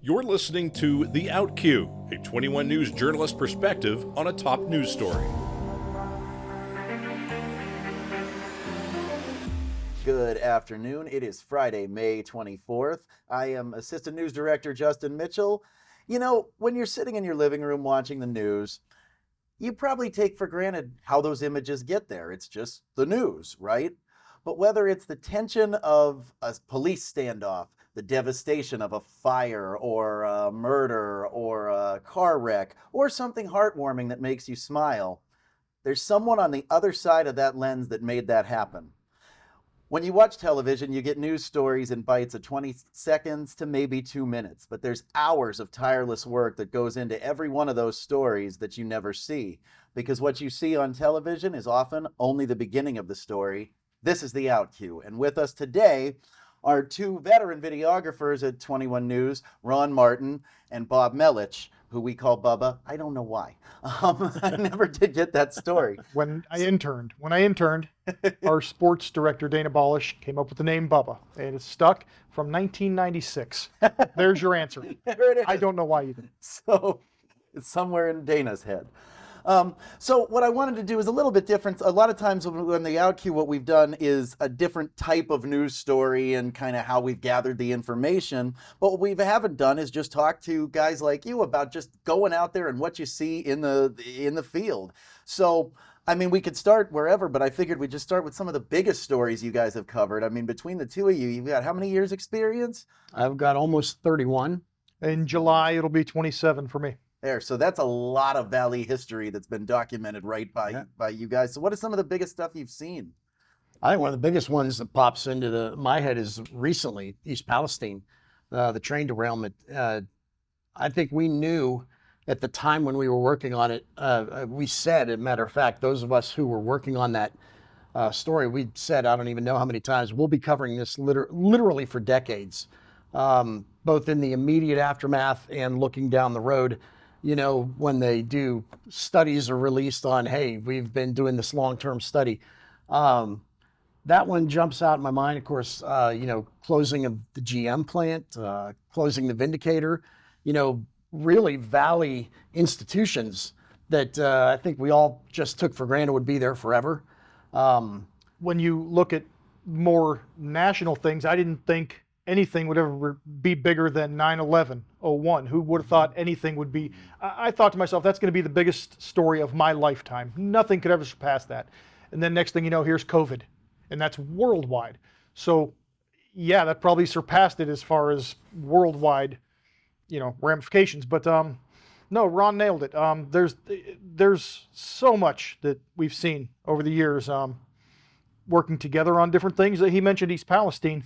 You're listening to The Outcue, a 21 News journalist perspective on a top news story. Good afternoon. It is Friday, May 24th. I am Assistant News Director Justin Mitchell. You know, when you're sitting in your living room watching the news, you probably take for granted how those images get there. It's just the news, right? But whether it's the tension of a police standoff, the devastation of a fire or a murder or a car wreck, or something heartwarming that makes you smile, there's someone on the other side of that lens that made that happen. When you watch television, you get news stories in bites of 20 seconds to maybe 2 minutes, but there's hours of tireless work that goes into every one of those stories that you never see, because what you see on television is often only the beginning of the story. This is the Outcue, and with us today are two veteran videographers at 21 News, Ron Martin and Bob Meluch, who we call Bubba. I don't know why. I never did get that story. When I interned, our sports director, Dana Balish, came up with the name Bubba, and it's stuck from 1996. There's your answer. There it is. I don't know why you didn't. So it's somewhere in Dana's head. So what I wanted to do is a little bit different. A lot of times when the Outcue, what we've done is a different type of news story and kind of how we've gathered the information. But what we haven't done is just talk to guys like you about just going out there and what you see in the field. So, I mean, we could start wherever, but I figured we'd just start with some of the biggest stories you guys have covered. I mean, between the two of you, you've got how many years experience? I've got almost 31. In July, it'll be 27 for me. There, so that's a lot of Valley history that's been documented right by you guys. So what is some of the biggest stuff you've seen? I think one of the biggest ones that pops into my head is recently East Palestine, the train derailment. I think we knew at the time when we were working on it, we said, as a matter of fact, those of us who were working on that story, we said, I don't even know how many times, we'll be covering this literally for decades, both in the immediate aftermath and looking down the road. You know, when they do studies are released on, hey, we've been doing this long-term study. That one jumps out in my mind, of course, closing of the GM plant, closing the Vindicator, really Valley institutions that I think we all just took for granted would be there forever. When you look at more national things, I didn't think anything would ever be bigger than 9/11/01. Who would have thought anything would be? I thought to myself, that's going to be the biggest story of my lifetime. Nothing could ever surpass that. And then next thing you know, here's COVID, and that's worldwide. So yeah, that probably surpassed it as far as worldwide, ramifications. But no, Ron nailed it. There's so much that we've seen over the years, working together on different things. He mentioned East Palestine.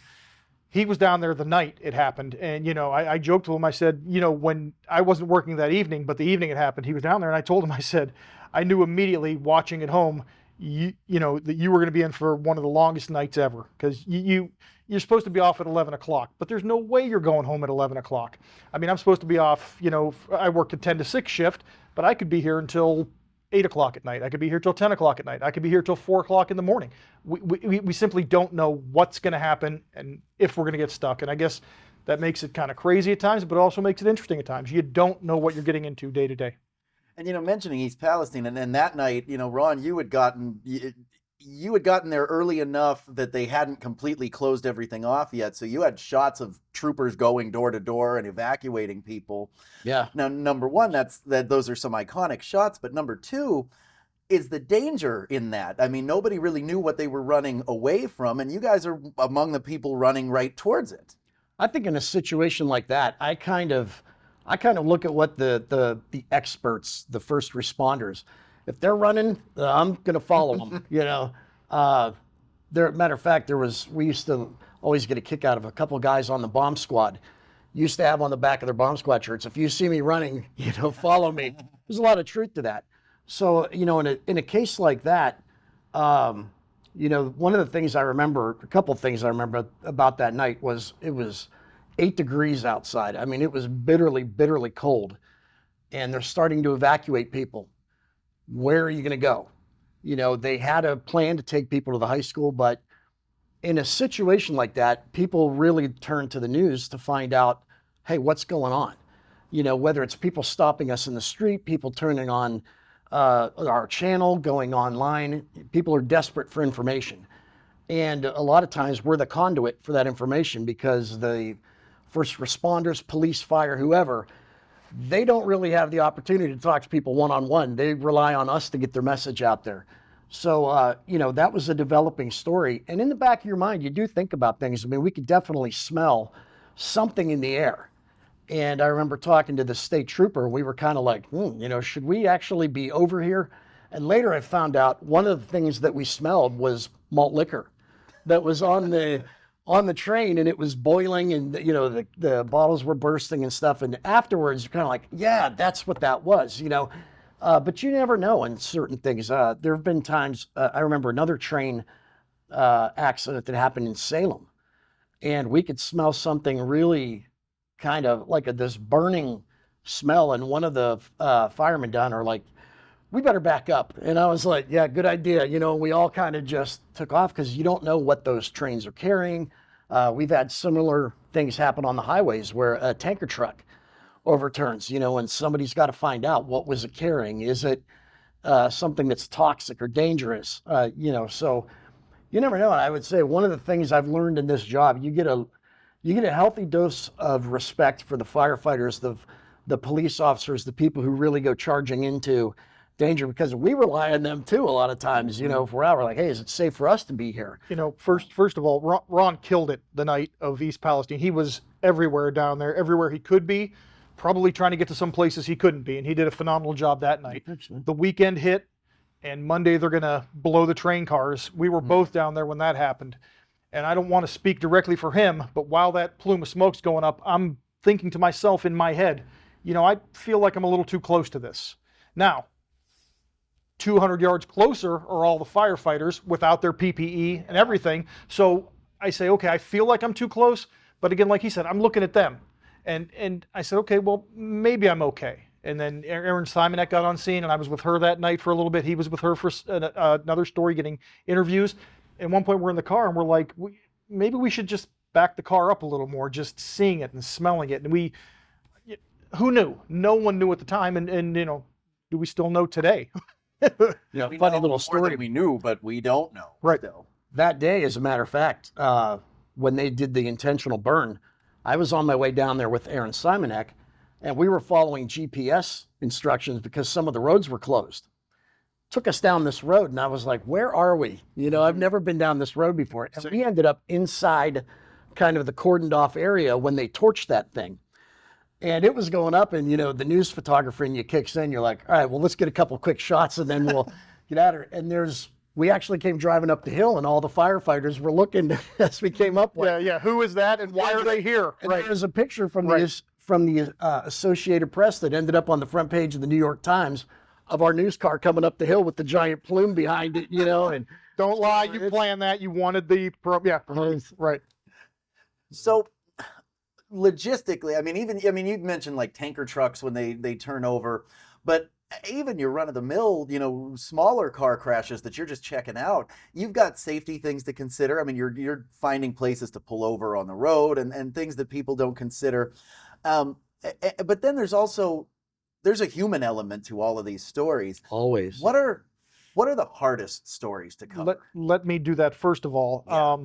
He was down there the night it happened. And, I joked to him, I said, when I wasn't working that evening, but the evening it happened, he was down there. And I told him, I said, I knew immediately watching at home, that you were going to be in for one of the longest nights ever. Because you're supposed to be off at 11 o'clock, but there's no way you're going home at 11 o'clock. I mean, I'm supposed to be off, I worked a 10 to 6 shift, but I could be here until 8 o'clock at night. I could be here till 10 o'clock at night. I could be here till 4 o'clock in the morning. We simply don't know what's going to happen and if we're going to get stuck. And I guess that makes it kind of crazy at times, but also makes it interesting at times. You don't know what you're getting into day to day. And, mentioning East Palestine, and then that night, Ron, you had gotten there early enough that they hadn't completely closed everything off yet. So you had shots of troopers going door to door and evacuating people. Yeah. Now, number one, those are some iconic shots. But number two is the danger in that. I mean, nobody really knew what they were running away from. And you guys are among the people running right towards it. I think in a situation like that, I kind of look at what the experts, the first responders, if they're running, I'm going to follow them, matter of fact, we used to always get a kick out of a couple of guys on the bomb squad. Used to have on the back of their bomb squad shirts, if you see me running, follow me. There's a lot of truth to that. So, in a case like that, one of the things I remember, a couple of things I remember about that night was it was 8 degrees outside. I mean, it was bitterly, bitterly cold. And they're starting to evacuate people. Where are you going to go? They had a plan to take people to the high school, but in a situation like that, people really turn to the news to find out, hey, what's going on? You know, whether it's people stopping us in the street, people turning on our channel, going online, people are desperate for information. And a lot of times we're the conduit for that information because the first responders, police, fire, whoever, they don't really have the opportunity to talk to people one-on-one. They rely on us to get their message out there. So, you know, that was a developing story. And in the back of your mind, you do think about things. I mean, we could definitely smell something in the air. And I remember talking to the state trooper. We were kind of like, you know, should we actually be over here? And later I found out one of the things that we smelled was malt liquor that was on the train, and it was boiling, and you know the bottles were bursting and stuff. And afterwards, you're kind of like, yeah, that's what that was, you know. But you never know in certain things. There have been times. I remember another train accident that happened in Salem, and we could smell something really kind of like this burning smell. And one of the firemen down are like, we better back up. And I was like, yeah, good idea. You know, we all kind of just took off because you don't know what those trains are carrying. We've had similar things happen on the highways where a tanker truck overturns, you know, and somebody's got to find out what was it carrying. Is it something that's toxic or dangerous? You know, so you never know. And I would say one of the things I've learned in this job, you get a healthy dose of respect for the firefighters, the police officers, the people who really go charging into danger, because we rely on them too a lot of times. You know, if we're out, we're like, hey, is it safe for us to be here? You know, first of all, Ron killed it the night of East Palestine. He was everywhere down there, everywhere he could be, probably trying to get to some places he couldn't be, and he did a phenomenal job that night. The weekend hit, and Monday they're going to blow the train cars. We were both down there when that happened, and I don't want to speak directly for him, but while that plume of smoke's going up, I'm thinking to myself in my head, you know, I feel like I'm a little too close to this. Now, 200 yards closer are all the firefighters without their PPE and everything. So I say, okay, I feel like I'm too close. But again, like he said, I'm looking at them. And I said, okay, well, maybe I'm okay. And then Erin Simonek got on scene, and I was with her that night for a little bit. He was with her for another story, getting interviews. At one point, we're in the car, and we're like, maybe we should just back the car up a little more, just seeing it and smelling it. And who knew? No one knew at the time. And you know, do we still know today? Yeah, We funny know little more story. than we knew, but we don't know. Right. Still. That day, as a matter of fact, when they did the intentional burn, I was on my way down there with Erin Simonek, and we were following GPS instructions because some of the roads were closed. Took us down this road, and I was like, where are we? You know, I've never been down this road before. And we ended up inside kind of the cordoned off area when they torched that thing. And it was going up, and, you know, the news photographer in you kicks in. You're like, all right, well, let's get a couple quick shots, and then we'll get out of it. And we actually came driving up the hill, and all the firefighters were looking as we came up. Like, Yeah. Who is that, and why are they here? and there's a picture from the Associated Press that ended up on the front page of the New York Times of our news car coming up the hill with the giant plume behind it, you know. And Don't lie, you planned that. You wanted the right. So logistically, I mean, you mentioned like tanker trucks when they turn over, but even your run-of-the-mill, you know, smaller car crashes that you're just checking out, you've got safety things to consider. I mean, you're finding places to pull over on the road and things that people don't consider. But then there's a human element to all of these stories. always. What are the hardest stories to cover? Let me do that first of all. Yeah.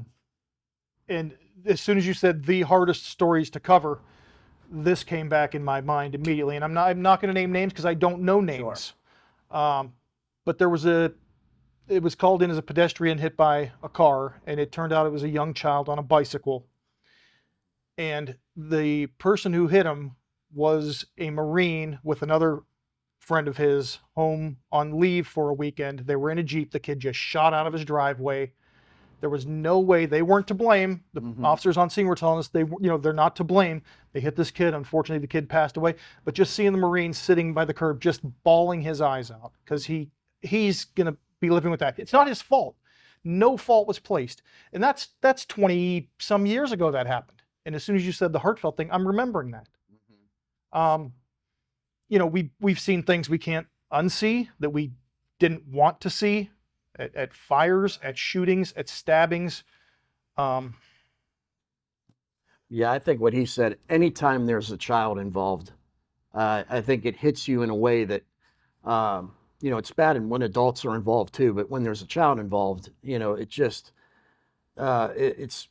And as soon as you said the hardest stories to cover, this came back in my mind immediately. And I'm not going to name names because I don't know names. Sure. But it was called in as a pedestrian hit by a car, and it turned out it was a young child on a bicycle. And the person who hit him was a Marine with another friend of his home on leave for a weekend. They were in a Jeep. The kid just shot out of his driveway. There was no way. They weren't to blame. The officers on scene were telling us they're not to blame. They hit this kid. Unfortunately, the kid passed away. But just seeing the Marine sitting by the curb, just bawling his eyes out, because he's gonna be living with that. It's not his fault. No fault was placed, and that's 20 some years ago that happened. And as soon as you said the heartfelt thing, I'm remembering that. You know, we've seen things we can't unsee that we didn't want to see. At fires, at shootings, at stabbings. Yeah, I think what he said, anytime there's a child involved, I think it hits you in a way that, it's bad when adults are involved too, but when there's a child involved, it just, it's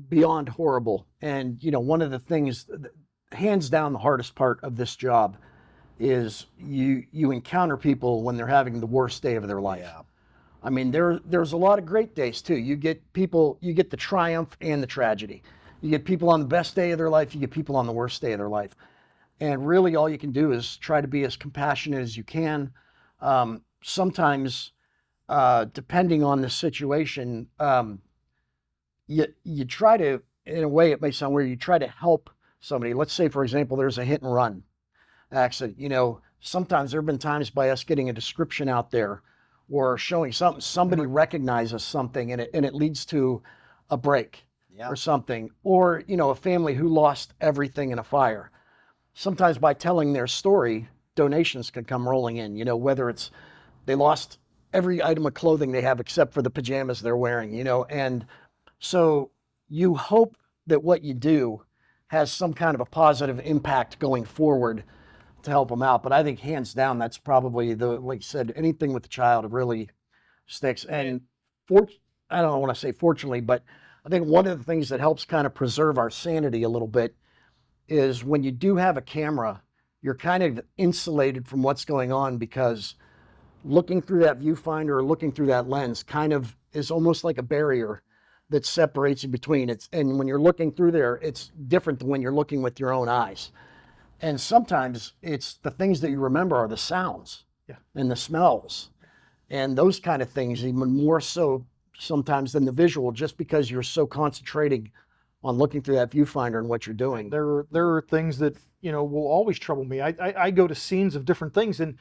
beyond horrible. And, one of the things, hands down, the hardest part of this job is you encounter people when they're having the worst day of their life. Yeah. I mean, there's a lot of great days too. You get the triumph and the tragedy. You get people on the best day of their life, you get people on the worst day of their life. And really all you can do is try to be as compassionate as you can. Sometimes, depending on the situation, you try to, in a way it may sound weird, you try to help somebody. Let's say, for example, there's a hit and run accident. Sometimes there have been times by us getting a description out there or showing something, somebody recognizes something and it leads to a break. Yeah. Or something, or a family who lost everything in a fire. Sometimes by telling their story, donations can come rolling in, whether it's they lost every item of clothing they have except for the pajamas they're wearing, and so you hope that what you do has some kind of a positive impact going forward to help them out. But I think hands down, that's probably like you said, anything with the child really sticks. And I don't want to say fortunately, but I think one of the things that helps kind of preserve our sanity a little bit is when you do have a camera, you're kind of insulated from what's going on, because looking through that viewfinder or looking through that lens kind of is almost like a barrier that separates you between it. And when you're looking through there, it's different than when you're looking with your own eyes. And sometimes it's the things that you remember are the sounds and the smells and those kind of things, even more so sometimes than the visual, just because you're so concentrating on looking through that viewfinder and what you're doing. There are things that will always trouble me. I go to scenes of different things, and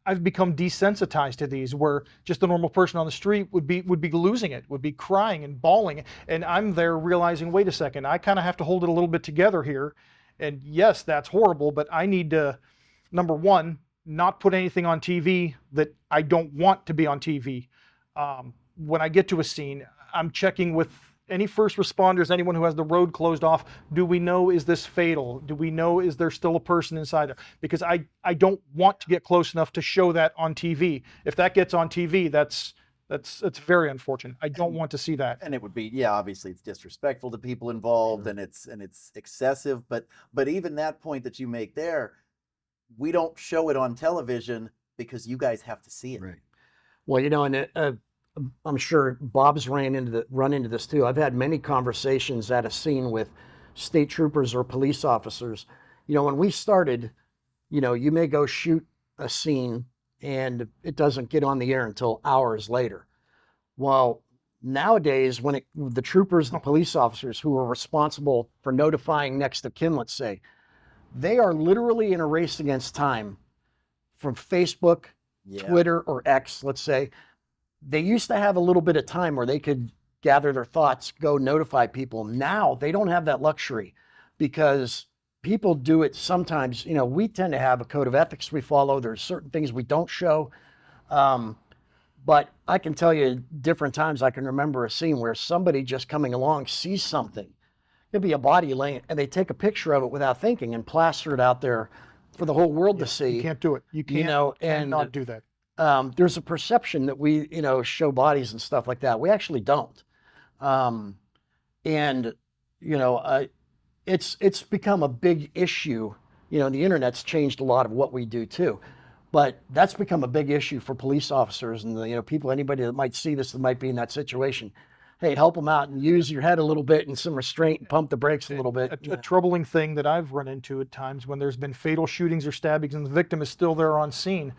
I've become desensitized to these, where just a normal person on the street would be losing it, would be crying and bawling, and I'm there realizing, wait a second, I kind of have to hold it a little bit together here. And yes, that's horrible, but I need to, number one, not put anything on TV that I don't want to be on TV. When I get to a scene, I'm checking with any first responders, anyone who has the road closed off. Do we know, is this fatal? Do we know, is there still a person inside there? Because I don't want to get close enough to show that on TV. If that gets on TV, that's very unfortunate. I don't want to see that. And it would be, obviously it's disrespectful to people involved, and it's excessive. But even that point that you make there, we don't show it on television because you guys have to see it. Right. Well, and I'm sure Bob's run into this too. I've had many conversations at a scene with state troopers or police officers. When we started, you may go shoot a scene and it doesn't get on the air until hours later. Well, nowadays, the troopers, the police officers who are responsible for notifying next of kin, let's say, they are literally in a race against time from Facebook, Twitter, or X, let's say. They used to have a little bit of time where they could gather their thoughts, go notify people. Now they don't have that luxury, because people do it sometimes. We tend to have a code of ethics we follow. There's certain things we don't show. But I can tell you different times I can remember a scene where somebody just coming along sees something. It'd be a body laying, and they take a picture of it without thinking and plaster it out there for the whole world to see. You can't do it. You can't cannot do that. There's a perception that we, show bodies and stuff like that. We actually don't. It's become a big issue. The internet's changed a lot of what we do too, but that's become a big issue for police officers and people, anybody that might see this, that might be in that situation. Hey, help them out and use your head a little bit and some restraint and pump the brakes a little bit. A troubling thing that I've run into at times when there's been fatal shootings or stabbings and the victim is still there on scene.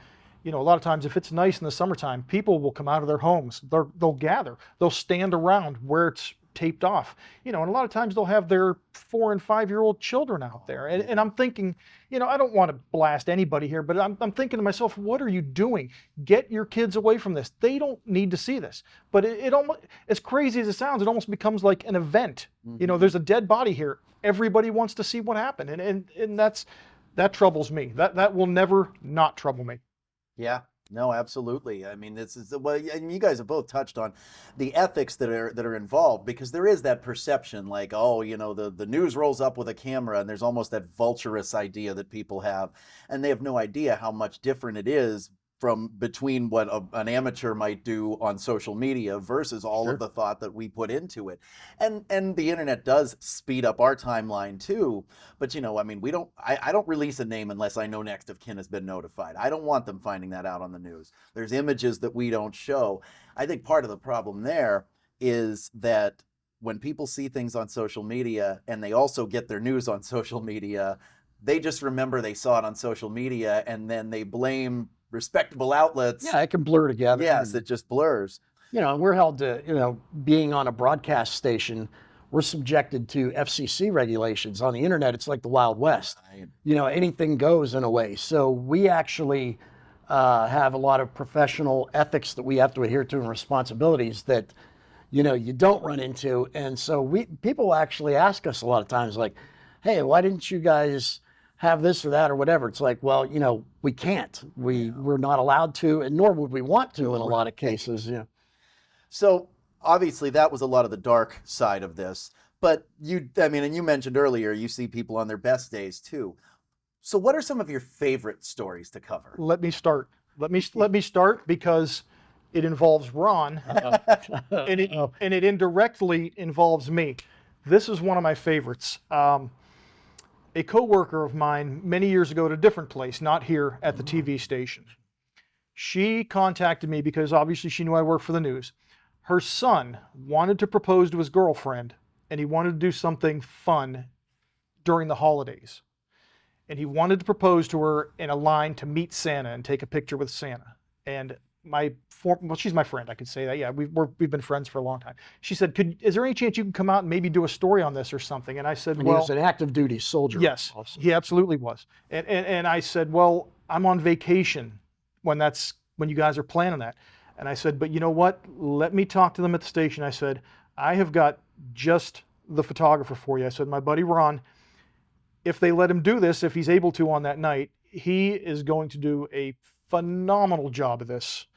A lot of times, if it's nice in the summertime, people will come out of their homes. They'll gather. They'll stand around where it's taped off. And a lot of times they'll have their 4 and 5-year-old children out there. And I'm thinking, I don't want to blast anybody here, but I'm thinking to myself, what are you doing? Get your kids away from this. They don't need to see this. But it almost, as crazy as it sounds, it almost becomes like an event. Mm-hmm. There's a dead body here. Everybody wants to see what happened. And that troubles me. That will never not trouble me. Yeah, No, absolutely. I mean, this is well, and you guys have both touched on the ethics that are involved, because there is that perception, like, oh, the news rolls up with a camera, and there's almost that vulturous idea that people have, and they have no idea how much different it is from between what an amateur might do on social media versus all Sure. of the thought that we put into it. And the internet does speed up our timeline too. But I mean, I don't release a name unless I know next of kin has been notified. I don't want them finding that out on the news. There's images that we don't show. I think part of the problem there is that when people see things on social media and they also get their news on social media, they just remember they saw it on social media, and then they blame respectable outlets. Yeah, it can blur together. Yes, it just blurs. And we're held to, being on a broadcast station, we're subjected to FCC regulations. On the internet, it's like the Wild West. Right. Anything goes in a way. So we actually have a lot of professional ethics that we have to adhere to and responsibilities that, you don't run into. And so people actually ask us a lot of times, like, hey, why didn't you guys have this or that or whatever? It's like, well, we can't. We're not allowed to, and nor would we want to in a lot of cases. Yeah. So obviously that was a lot of the dark side of this. But and you mentioned earlier, you see people on their best days too. So what are some of your favorite stories to cover? Let me start. Let me start because it involves Ron, and it indirectly involves me. This is one of my favorites. A coworker of mine many years ago at a different place, not here at the TV station. She contacted me because obviously she knew I worked for the news. Her son wanted to propose to his girlfriend, and he wanted to do something fun during the holidays. And he wanted to propose to her in a line to meet Santa and take a picture with Santa. And she's my friend, I could say that. Yeah, we've been friends for a long time. She said, is there any chance you can come out and maybe do a story on this or something? And I said, And he was an active duty soldier. Yes, also. he absolutely was. And I said, well, I'm on vacation when you guys are planning that. And I said, but you know what? Let me talk to them at the station. I said, I have got just the photographer for you. I said, my buddy Ron, if they let him do this, if he's able to on that night, he is going to do a phenomenal job of this.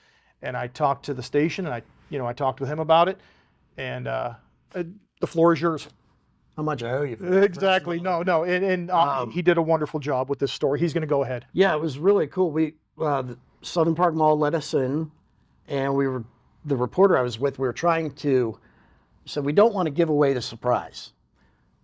And I talked to the station, and I talked with him about it, and the floor is yours. How much I owe you for that? Exactly. No. And he did a wonderful job with this story. He's going to go ahead. Yeah, it was really cool. The Southern Park Mall let us in, and the reporter I was with, we were trying to, said we don't want to give away the surprise.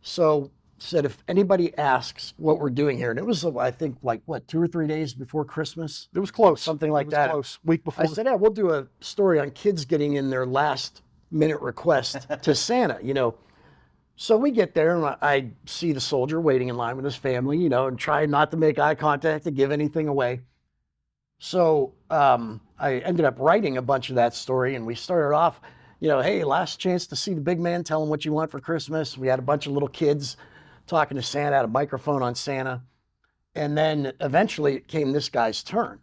So said if anybody asks what we're doing here, and it was, I think, 2 or 3 days before Christmas? It was close. Something like it was that. Close. Week before. I said, yeah, we'll do a story on kids getting in their last minute request to Santa, So we get there, and I see the soldier waiting in line with his family, and try not to make eye contact to give anything away. So I ended up writing a bunch of that story, and we started off, hey, last chance to see the big man, tell him what you want for Christmas. We had a bunch of little kids talking to Santa, had a microphone on Santa. And then eventually it came this guy's turn.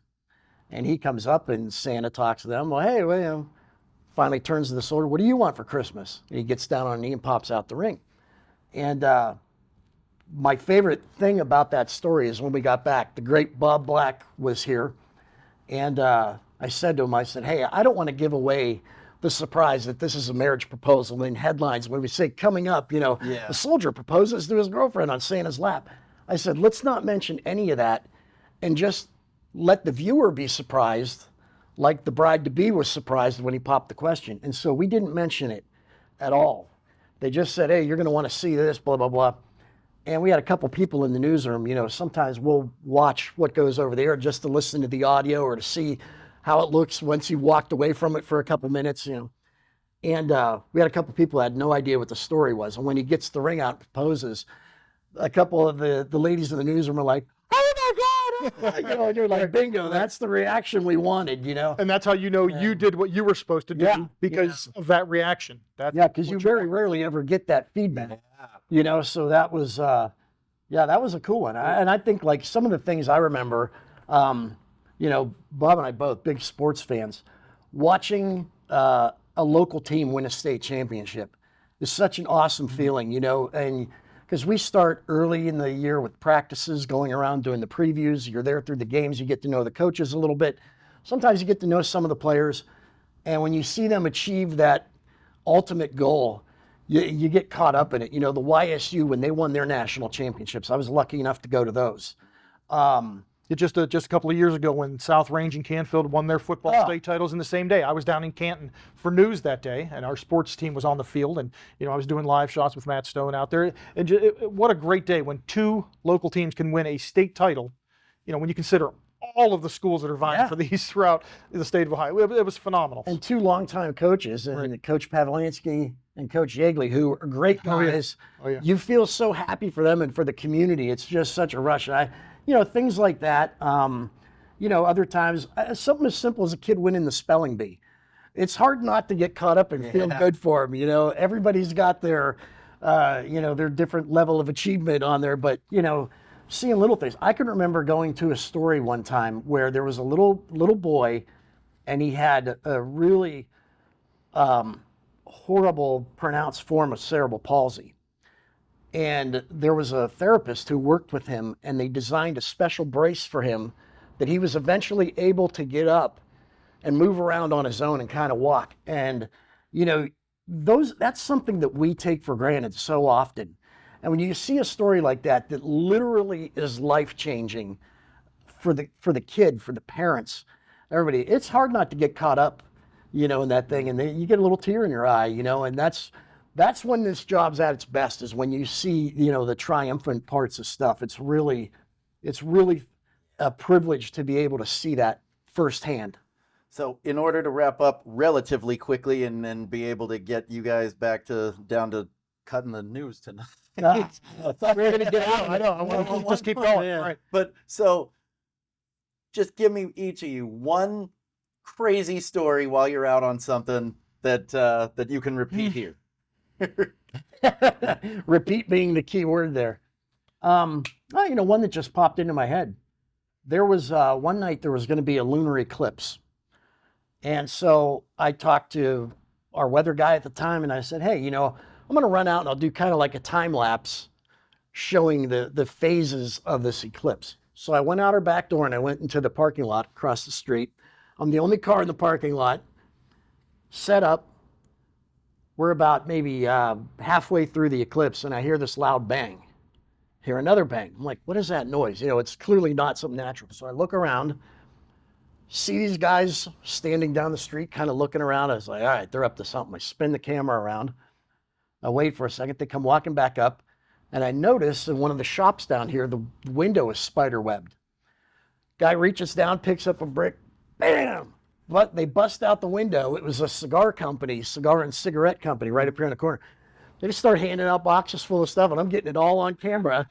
And he comes up, and Santa talks to them. Well, hey, finally turns to the soldier, what do you want for Christmas? And he gets down on a knee and pops out the ring. And my favorite thing about that story is when we got back, the great Bob Black was here. And I said to him, hey, I don't want to give away the surprise that this is a marriage proposal in headlines when we say coming up, a soldier proposes to his girlfriend on Santa's lap. I said, let's not mention any of that and just let the viewer be surprised like the bride-to-be was surprised when he popped the question. And so we didn't mention it at all. They just said, hey, you're going to want to see this, blah, blah, blah. And we had a couple people in the newsroom, sometimes we'll watch what goes over there just to listen to the audio or to see how it looks once you walked away from it for a couple minutes, And we had a couple people who had no idea what the story was. And when he gets the ring out and proposes, a couple of the ladies in the newsroom were like, oh my God! And you're like, bingo, that's the reaction we wanted, And that's how you did what you were supposed to do because of that reaction. Because you very rarely ever get that feedback. So that was, that was a cool one. And I think some of the things I remember, Bob and I both big sports fans, watching a local team win a state championship is such an awesome feeling, and because we start early in the year with practices, going around doing the previews, you're there through the games, you get to know the coaches a little bit. sometimes you get to know some of the players, and when you see them achieve that ultimate goal, you get caught up in it. You know, the YSU, when they won their national championships, I was lucky enough to go to those. Just a couple of years ago when South Range and Canfield won their football state titles in the same day. I was down in Canton for news that day, and our sports team was on the field, and I was doing live shots with Matt Stone out there. And what a great day when two local teams can win a state title. When you consider all of the schools that are vying for these throughout the state of Ohio, it was phenomenal. And two longtime coaches, and Coach Pavlinsky and Coach Yeagley, who are great guys. You feel so happy for them and for the community. It's just such a rush. Things like that. Other times, something as simple as a kid winning the spelling bee. It's hard not to get caught up and feel good for them. Everybody's got their different level of achievement on there, but, seeing little things. I can remember going to a story one time where there was a little boy, and he had a really horrible pronounced form of cerebral palsy. And there was a therapist who worked with him, and they designed a special brace for him that he was eventually able to get up and move around on his own and kind of walk. And, that's something that we take for granted so often. And when you see a story like that literally is life-changing for the kid, for the parents, everybody, it's hard not to get caught up, in that thing. And you get a little tear in your eye, and that's when this job's at its best, is when you see, the triumphant parts of stuff. It's really a privilege to be able to see that firsthand. So in order to wrap up relatively quickly and then be able to get you guys back down to cutting the news tonight. I thought we were going to get out. I know. I want to Just keep going. Yeah. Right. But so just give me, each of you, one crazy story while you're out on something that you can repeat here. Repeat being the key word there. One that just popped into my head. There was one night there was going to be a lunar eclipse. And so I talked to our weather guy at the time, and I said, hey, I'm going to run out and I'll do kind of like a time lapse showing the phases of this eclipse. So I went out our back door and I went into the parking lot across the street. I'm the only car in the parking lot, set up. We're about maybe halfway through the eclipse, and I hear this loud bang. Hear another bang. I'm like, what is that noise? It's clearly not something natural. So I look around, see these guys standing down the street, kind of looking around. I was like, all right, they're up to something. I spin the camera around. I wait for a second. They come walking back up, and I notice in one of the shops down here, the window is spider webbed. Guy reaches down, picks up a brick, bam! But they bust out the window. It was a cigar and cigarette company right up here in the corner. They just start handing out boxes full of stuff, and I'm getting it all on camera.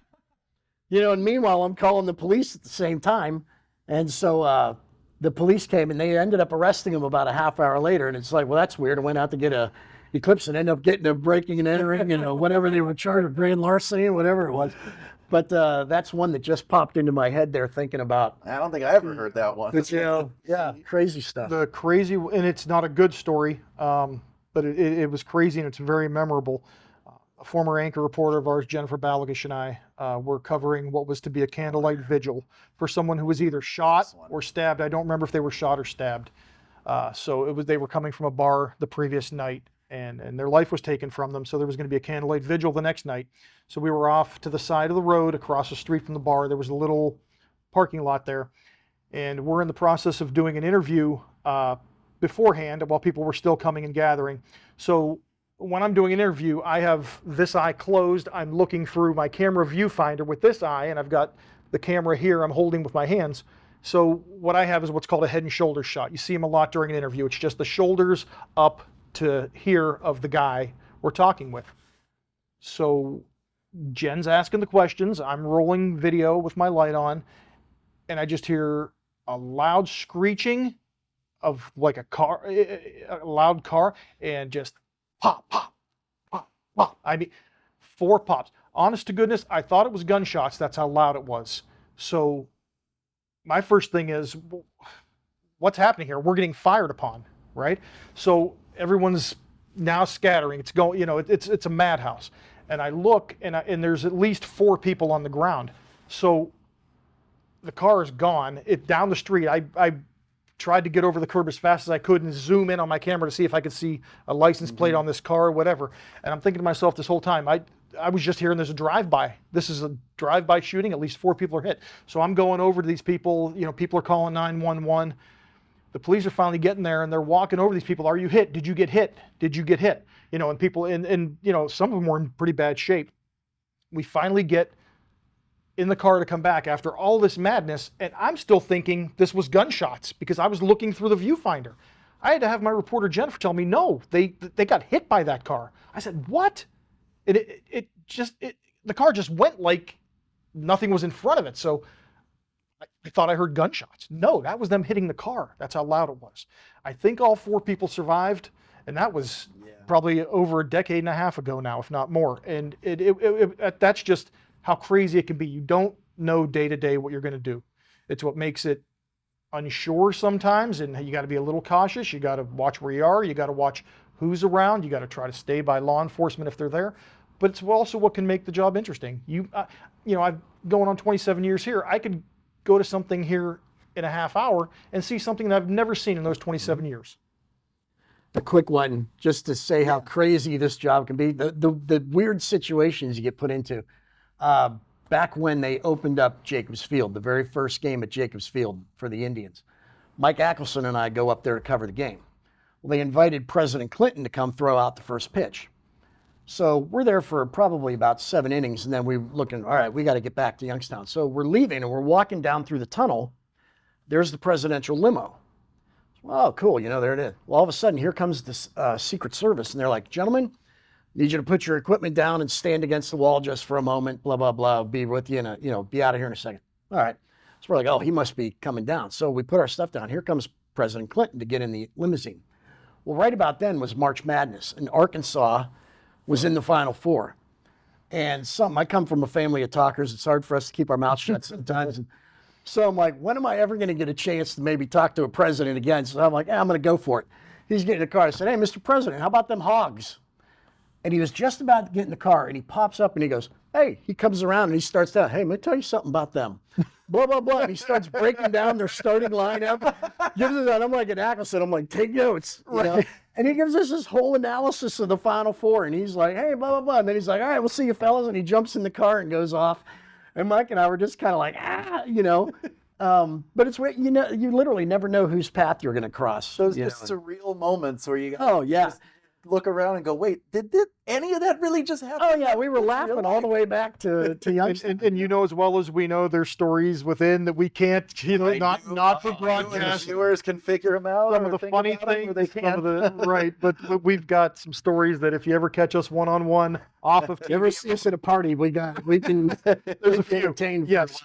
And meanwhile, I'm calling the police at the same time. And so the police came, and they ended up arresting him about a half hour later. And it's like, well, that's weird. I went out to get a eclipse and ended up getting a breaking and entering, whatever they were charged with, grand larceny, whatever it was. But that's one that just popped into my head there thinking about. I don't think I ever heard that one. But, crazy stuff. The crazy, and it's not a good story, but it was crazy, and it's very memorable. A former anchor reporter of ours, Jennifer Balagish, and I were covering what was to be a candlelight vigil for someone who was either shot or stabbed. I don't remember if they were shot or stabbed. So they were coming from a bar the previous night, and their life was taken from them. So there was going to be a candlelight vigil the next night. So we were off to the side of the road across the street from the bar. There was a little parking lot there, and we're in the process of doing an interview beforehand while people were still coming and gathering. So when I'm doing an interview, I have this eye closed. I'm looking through my camera viewfinder with this eye, and I've got the camera here I'm holding with my hands. So what I have is what's called a head and shoulders shot. You see them a lot during an interview. It's just the shoulders up to here of the guy we're talking with. So Jen's asking the questions. I'm rolling video with my light on, and I just hear a loud screeching of like a loud car, and just pop, pop, pop, pop. I mean, 4 pops. Honest to goodness, I thought it was gunshots. That's how loud it was. So my first thing is, what's happening here? We're getting fired upon, right? So everyone's now scattering. It's going, it's a madhouse. And I look, and there's at least 4 people on the ground. So the car is gone. Down the street. I tried to get over the curb as fast as I could and zoom in on my camera to see if I could see a license plate on this car or whatever. And I'm thinking to myself this whole time, I was just hearing there's a drive-by. This is a drive-by shooting. At least 4 people are hit. So I'm going over to these people. People are calling 911. The police are finally getting there, and they're walking over these people. Are you hit? Did you get hit? Did you get hit? And people, and some of them were in pretty bad shape. We finally get in the car to come back after all this madness, and I'm still thinking this was gunshots because I was looking through the viewfinder. I had to have my reporter Jennifer tell me, no, they got hit by that car. I said, what? The car just went like nothing was in front of it. So I thought I heard gunshots. No, that was them hitting the car. That's how loud it was. I think all 4 people survived, and that was probably over a decade and a half ago now, if not more. And that's just how crazy it can be. You don't know day to day what you're going to do. It's what makes it unsure sometimes, and you got to be a little cautious. You got to watch where you are. You got to watch who's around. You got to try to stay by law enforcement if they're there. But it's also what can make the job interesting. I've going on 27 years here. I could go to something here in a half hour and see something that I've never seen in those 27 years. A quick one, just to say how crazy this job can be. The weird situations you get put into. Back when they opened up Jacobs Field, the very first game at Jacobs Field for the Indians, Mike Ackelson and I go up there to cover the game. Well, they invited President Clinton to come throw out the first pitch. So we're there for probably about 7 innings, and then we're looking, all right, we got to get back to Youngstown. So we're leaving, and we're walking down through the tunnel. There's the presidential limo. Oh, cool, there it is. Well, all of a sudden, here comes the Secret Service, and they're like, gentlemen, need you to put your equipment down and stand against the wall just for a moment, blah, blah, blah, be with you, and be out of here in a second. All right. So we're like, oh, he must be coming down. So we put our stuff down. Here comes President Clinton to get in the limousine. Well, right about then was March Madness, and Arkansas was in the Final Four. And I come from a family of talkers. It's hard for us to keep our mouths shut sometimes. And so I'm like, when am I ever going to get a chance to maybe talk to a president again? So I'm like, I'm going to go for it. He's getting in the car. I said, hey, Mr. President, how about them hogs? And he was just about to get in the car, and he pops up and he goes, hey, he comes around and he starts down, hey, let me tell you something about them. Blah, blah, blah. And he starts breaking down their starting lineup. Gives us that. I'm like an Ackelson. I'm like, take notes. And he gives us this whole analysis of the Final Four. And he's like, hey, blah, blah, blah. And then he's like, all right, we'll see you fellas. And he jumps in the car and goes off. And Mike and I were just kind of like, but it's where, you literally never know whose path you're going to cross. Those just surreal moments where you just look around and go, wait, did any of that really just happen? Oh, yeah, we were laughing all the way back to Youngstown. And as well as we know, there's stories within that we can't, not for broadcast. Viewers can figure them out. Some of the funny things, right. But we've got some stories that if you ever catch us one-on-one off of TV. You ever see us at a party, we can there's a few. entertain. Yes.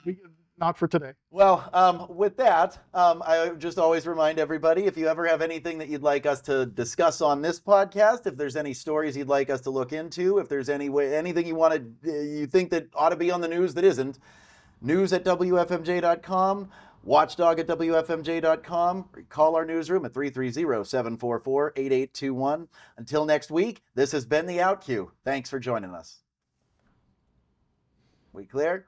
Not for today. Well, with that, I just always remind everybody, if you ever have anything that you'd like us to discuss on this podcast, if there's any stories you'd like us to look into, if there's anything you think that ought to be on the news that isn't, news@WFMJ.com, watchdog@WFMJ.com, call our newsroom at 330-744-8821. Until next week, this has been the Outcue. Thanks for joining us. We clear?